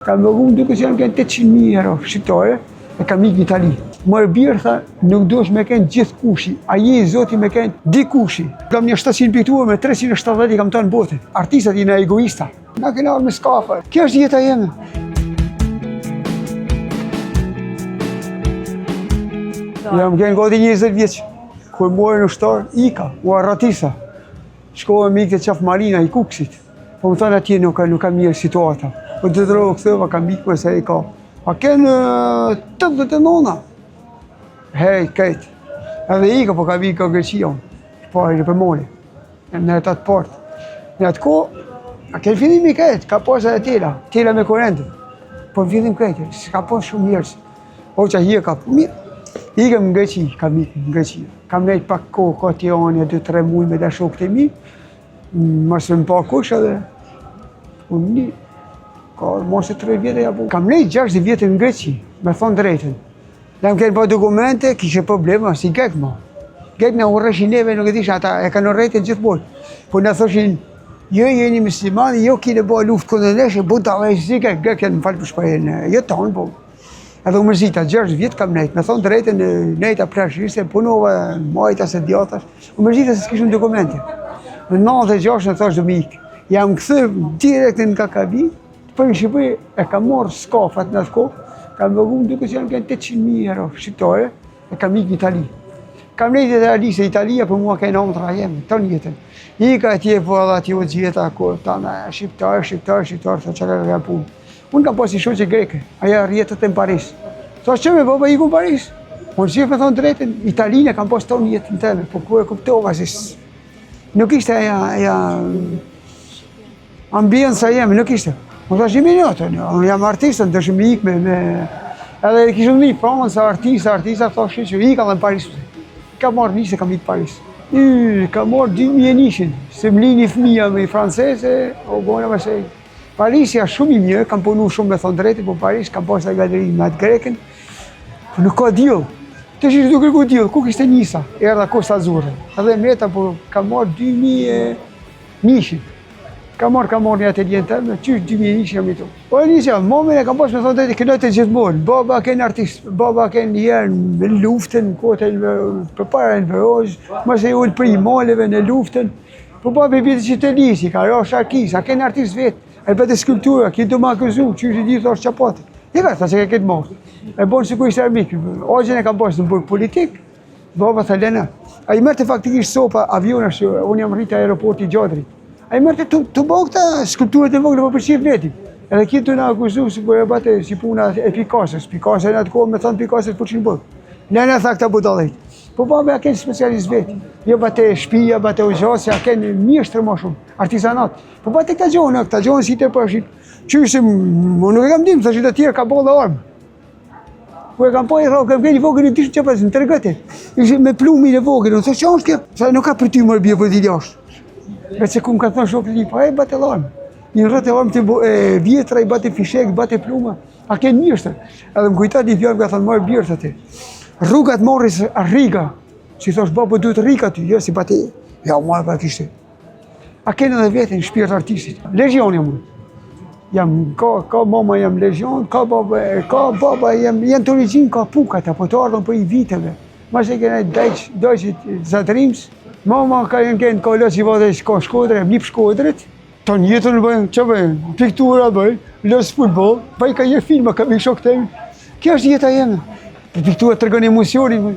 Kam vëgum duke që janë kënë 800.000 euro shqiptare, e kam ikë në Itali. Mërë birë, tha, nuk dosh me kënë gjithë kushi, a je zoti me kënë di kushi. Kam një 700 piktuar me 370 i kam të në bote. Artistat i në egoista. Na kënë arë me skafa. Kjo është jeta jeme. Jam kënë gati 20 vjeqë. Kër morë në ushtarë, ika, u arratisa. Shkove me ikë të qafë marina i kuksit. Po më thënë atje nuk kam mirë situata. Po të drogë këthëva kam ikë për se i ka. A kënë 89. Hej, këtë. Edhe ika po kam ikë Greqia. Po e në përmoni. Në e tatë portë. Në atë ko, a kënë fillim i këtë, ka posë edhe tela me korente. Po në fillim këtë, s'ka posë shumë mirës. O që hje ka mirë. Ikëm në Greqi, kam ikë në Greqi. Kam nejtë pak kohë, ka tjanja 2-3 muaj me dhe shokët e mi. Mësë më pa kush edhe. Unë një, ka mos e 3 vjetë e jabu. Kam nejtë 60 vjetë në Greqi, me thonë drejten. Dhe më kënë pa dokumente, kishe problema, si gek ma. Gek në urreshin neve, nuk e disha, ata e kanë urrejten gjithmonë. Po në thoshin, jo jeni muslimani, jo kine bo luft këndë neshe, bu të alej si gek janë më falë për shpajen, jo tonë, po. Edhe u mërzita, 60 vjetë kam nejtë, me thonë drejten, nejta prashirëse, punova majta se djatas. U mërzita se s'kishëm dokumente. Në 96 në thash do më ikë. Jam këthë direkt në Kakabi, për në Shqipëri e kam morë skafat në atë kohë, kam vëgum duke që janë kënë 800.000 euro shqiptare, e kam ikë në Itali. Kam nejtë edhe Ali se Italia për mua kënë amëtra jemi, të njëtën. Ika atje po edhe atje u gjeta, tana shqiptar, sa që ka punë. Unë kam pasi shoqe greke, aja rjetët e në Paris. Sa që me baba iku në Paris? Unë që me thonë drejten, Italinë kam pas tonë jetën teme, po ku e kuptova se nuk ishte aja ambienca jemi, nuk ishte. Më thash i minjotë, unë jam artistën, të shumë ikme me... Edhe kishëm një pramën sa artista, thoshin që ika dhe në Paris. Ka marrë një se kam ikë Paris. Ka marrë 2001, se më lini fëmija me i francese, o bona me se... Parisja shumë i mirë, kam punu shumë me thonë drejti, po Paris kam pas të galeri me atë greken, po nuk ka djellë. Të shishë duke ku djellë, ku kishte njësa, erda Costa Azzurre. Edhe meta, po kam marrë 2001. Kam marrë një ateljen tëmë, qysh 2001 jam i tu. Po e njësja, momen e kam pas me thonë drejti, kënojt e gjithmonë. Baba kënë artist, baba kënë jerë në luftën, kote për para në vërojsh, mëse e ullë për i maleve në luftën. Po baba i vjetë që të lisi, ka rosh arkis, a kënë artist vetë. E bëte skulptura, këtë do ma këzu, që është i ditë është qapati. I ka, ta se ke këtë marrë. E bonë që ku ishte arbik. Ogjën e kam bashkë në burg politik, baba tha Lena. A i mërte faktikisht sopa avionash, unë jam rritë aeroporti Gjadri. A i mërte të bëgë ta skulpturët e vogële për përqif vetim. Edhe këtë të nga këzu, si për e bate si puna e Pikasës. Pikasës në atë kohë me thënë Pikasës për që në bëgë. Lena tha këta budalejt. Po baba a kënë specialist vetë. Jo bate shpija, bate ujasë, a kënë mjeshtër ma shumë, artisanat. Po bate këta gjonë si të përshit. Qyshë, më nuk e kam dimë, thashit e tjerë ka bëllë dhe armë. Po e kam po e rrë, kam kënë i vogën i tishtë që pasë, në tërgëte. Ishë me plumin e vogën, në thashtë që është kjo? Sa nuk ka për ty mërë bje për t'i jashtë. Vetë se ku më ka thënë shokë të po e bate dhe armë. Një rrët e armë të vjetra, i bate fishek, bate pluma. A kënë mjeshtër. Edhe më kujtat një fjallë ka thënë marë bjerë të ti. Rrugat morris Riga, si thosh babo duhet Riga ty, jo si bati, ja marrë pa kishte. A kene edhe vetën shpirt artistit. Legion jam unë. Ka mama jam legion, ka baba jam të origin, ka pukat, apo të ardhën për i viteve. Ma se kene dojqit Zadrims, mama ka jenë ka lësi vade ka Shkodre, mlip Shkodret, të njëtën bëjnë, që bëjnë, piktura bëjnë, lësë futbol, bëjnë ka një filma, ka bëjnë shok të emi. Kjo është jeta jeme. Për piktura të rëgën emocionin.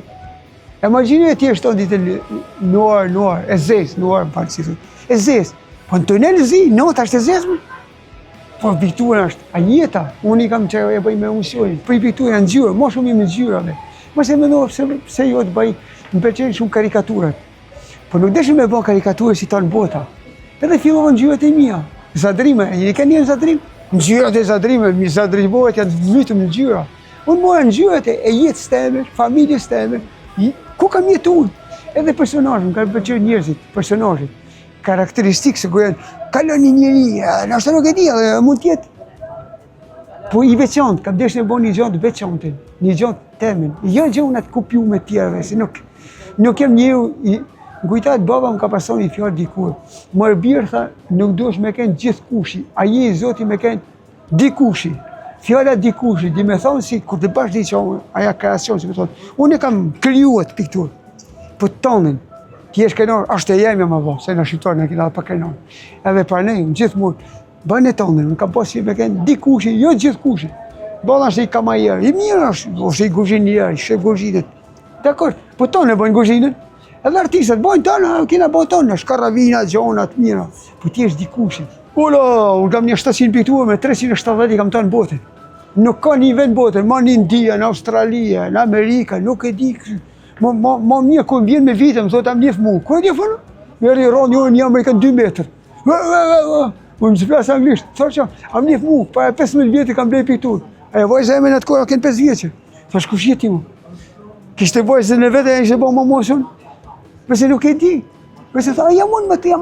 Imagjinu e tjerë shtonë ditë nuar, e zezë, nuar më parë si thë. E zezë. Po në tunel zi, nota është e zezë më. Po piktura është, a jeta, unë i kam që e bëj me emocionin. Për i piktura në gjyra, ma shumë i me gjyrave. Ma se me ndohë pse jo të bëj, më përqenë shumë karikaturat. Po nuk deshëm me bëj karikaturë si ta në bota. Edhe fillova në gjyrat e mija. Zadrime, i ka një në zadrim? Në gjyrat e zadrime, mi zadrimohet janë mytëm në gjyra. Unë mora në gjyrat e jetës teme, familjes teme, ku kam jetu unë? Edhe personajën, ka përqyrë njerëzit, personajët, karakteristikë se ku janë, kalon një njëri, në ashtë nuk e di, mund tjetë. Po i veçantë, kam desh në bo një gjantë veçantën, një gjantë temen. Jo gjanët kupju me tjerëve, se nuk jem njëu, në kujtat baba më ka pason një fjallë dikur. Mërë birë, tha, nuk dosh me kënë gjithë kushi, a je zoti me kënë di kushi. fjala dikush, di me thonë si kur të bash di që aja kreacion, si me thonë, unë e kam krijuat pikturë, po tonën, ti jesh krenar, është e jemi më bo, se në shqiptarë në kina pa krenar. Edhe pra ne, gjithmonë, bëjnë e tonën, në kam pas si me kënë dikush, jo gjithë kush. Bolla është i kamajer, i mirë është i guzhinier, i shef guzhinët. Dakor, po tonë e bëjnë guzhinën, edhe artistët bëjnë tonë, kina bëjnë tonë, shkaravina, gjonat, mira. Po ti është dikush. Unë kam një 700 pikturë me 370 i kam tonë botën. Nuk ka një vend botën, ma në India, në Australia, në Amerika, nuk e di. Ma mje ku më vjen me vite, më thotë am njef mu. Ku e di fënë? Meri ronë jo një Amerikan 2 metrë. Më më flasë anglisht. Thërë që, am njef mu, pa 15 vjetë kam blej pikturë. E vojza e me në të kora, kënë 5 vjeqë. Thash, kush jeti mu? Kishte vojzën e vete, e ishte bo më mosun. Përse nuk e di. Përse tha, jam unë me të,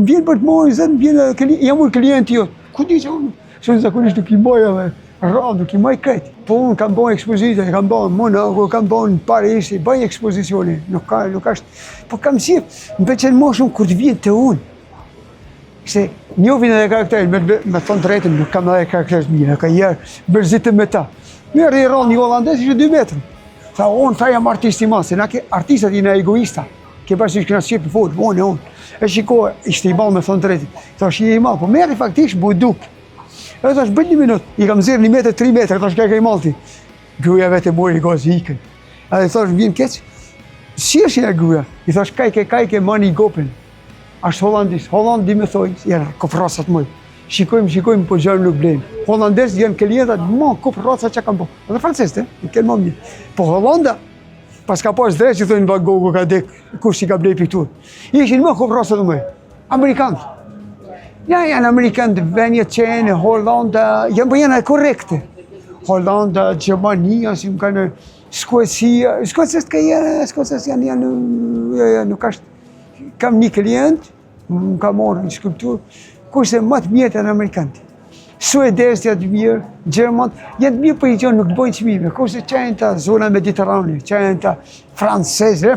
vjen për të mojë, zënë, jam unë klienti jotë. Ku di që unë? Shumë zakonisht nuk i mojë edhe rrallë, nuk i mojë kretë. Po unë kam bojë ekspozite, kam bojë Monaco, kam bojë në Paris, bëjë ekspozicione. Nuk ashtë, po kam si, më pëqenë më shumë kur të vjen të unë. Se njovin edhe karakterin, me thonë të rejtën, nuk kam edhe karakterit mire, ka jerë bërzitë me ta. Merë i rrallë një Hollandes, ishte 2 metrë. Tha, unë jam artisti ma, se na artistat jene egoista. Ke pasi që këna qepë fotë, unë. E shiko, ishte i malë me thonë të rejtën. Tha, është i malë, po merë i faktisht, bu duk. E thash, bëjt 1 minutë, i kam zirë 1 metrë, 3 metrë, thash, ka i malë ti. Gruja vete mori i gazë ikën. Edhe thash, vjen keq, si është e gruja? I thash, kajke, mani i gopin. Ashtë Hollandis, Hollandi me thoi, jena kopërrasat mëj. Shikojmë, po gjërë nuk blejmë. Hollandes janë klientat, ma kopërrasat që kam po. Edhe franceste, i kenë më mirë. Po Hollanda, pas ka pas drejt që thojnë Van Gogh ka dek, kush që ka blej pikturë. Ishin më kopërrasat mëj. Amerikanë. Ja, janë Amerikanë, venjet qenë, Hollanda, janë korrekte. Hollanda, Gjermania, si më kanë Skocia, Skocia janë, nuk ashtë. Kam një klient, më ka morë një skulpturë, kurse më të mjetë janë Amerikanët. Suedesë janë të mirë, Gjermanët janë të mirë për i gjonë nuk të bojnë qmime, kurse qajnë ta zona mediterrane, qajnë ta francesë,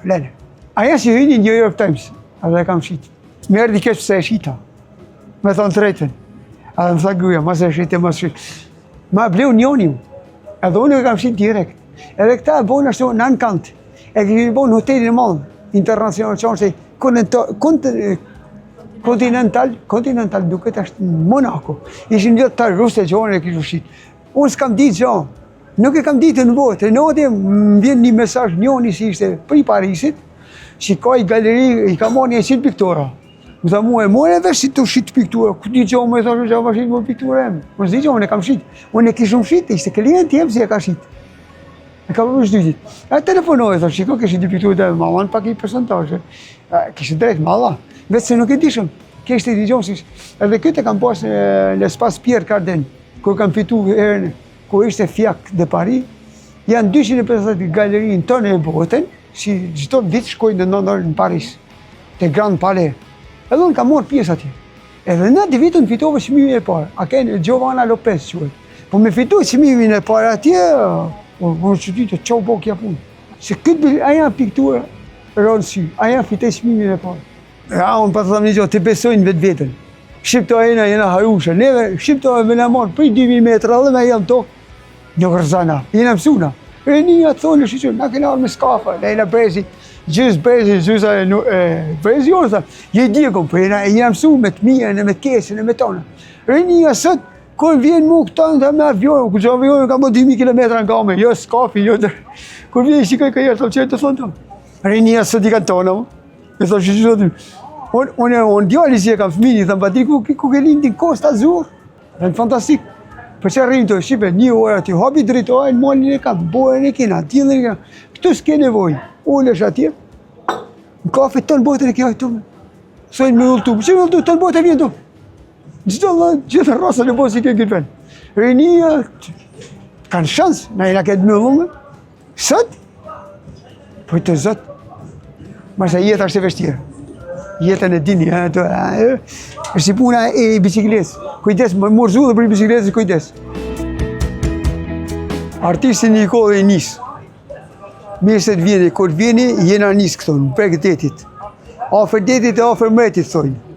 lene. Aja si hyni New York Times, edhe kam shqitë. Më erdi kesh pëse e shqita, me thonë të rejten. Edhe më tha gruja, mas e shqite, mas shqite. Ma bleu njoni mu, edhe unë e kam shqitë direkt. Edhe këta e bojnë ashtu në anë kantë, e kështë bojnë hotelin madhë, internacional që është kontinental duket është në Monaco. Ishin një të ruse që onë e kishë shqitë. Unë s'kam ditë që onë, nuk e kam ditë në botë. Në ote më vjen një mesazh njoni si ishte për i Parisit, shikoj galeri, i ka morë 100 piktura. Më tha mu e more dhe si të shqitë piktura. Këtë di që onë me thashë që a shqitë më piktura emë. Unë s'di që onë e kam shqitë. Unë e kishëm shqitë, ishte klienti jem si e ka shqitë. E ka përru shdytit. E telefonoj, thë shiko, kështë një pikturë dhe malan pak i percentashe. Kështë drejt malla. Vetë se nuk e dishëm. Kështë i digjonësis. Edhe këtë e kam pas në Spas Pierre Cardin, kur kam fitu herën, kur ishte Fiac de Paris. Janë 250 galerinë tonë e botën, si gjithë ditë shkojnë në Paris, të Grand Palais. Edhe unë kam morë pjesë atje. Edhe në atë vitën fitove çmimin e parë. A kene Giovanna Lopez quhet. Po me fitu çmimin e parë atje, unë që ditë, qau bo kja punë. Se këtë aja piktura rënë sy, aja fitej çmimin e parë. Ja, unë pa të thamë një gjohë, të besojnë vetë vetën. Shqiptojna jena harushë, neve Shqiptojnë me në morë për 2000 metra dhe me jam to, një gërzana, jena mësuna. E një atë thonë, shqyqë, na kena arë me skafa, lejna brezi, gjysë brezi orë, thamë, je djekom, për jena mësu me të mijën, me të kesën, me tonë. E një sot, kur vjen mu këta me avionë, kur që avionë ka më 2000 km në game, jo skafi, jo dërë. Kur vjen shikoj ka jerë, të thonë tonë. E një sot i kanë tonë, e thonë shqyqë, unë djali si e kam fëmini, thëmë, pa ti ku ke lindin Costa Azur, rënë fantastik. Për që rrinë të Shqipe, 1 orë aty, habi drejtojnë, molin e kam, bojën e kena, tjilën e kena. Këtu s'ke nevoj, ulesh atje, në kafe të në botën e kja hajtume. Sojnë me ulltu, që me ulltu, të në botë e vjen tu. Gjithë rasën e botë si ke këtë ven. Rinia, kanë shansë, na jena këtë me ullme. Sot, për të zot, marsa jetë ashtë e vështirë. Jetën e dini, është si puna e bicikletës. Kujdes, më morzu dhe për i bicikletës, kujdes. Artisti Nikolaj nisë. Mirë se të vjeni, kur vjeni, jena nisë këto, në prekë detit. Afer detit e afer mretit, thojnë.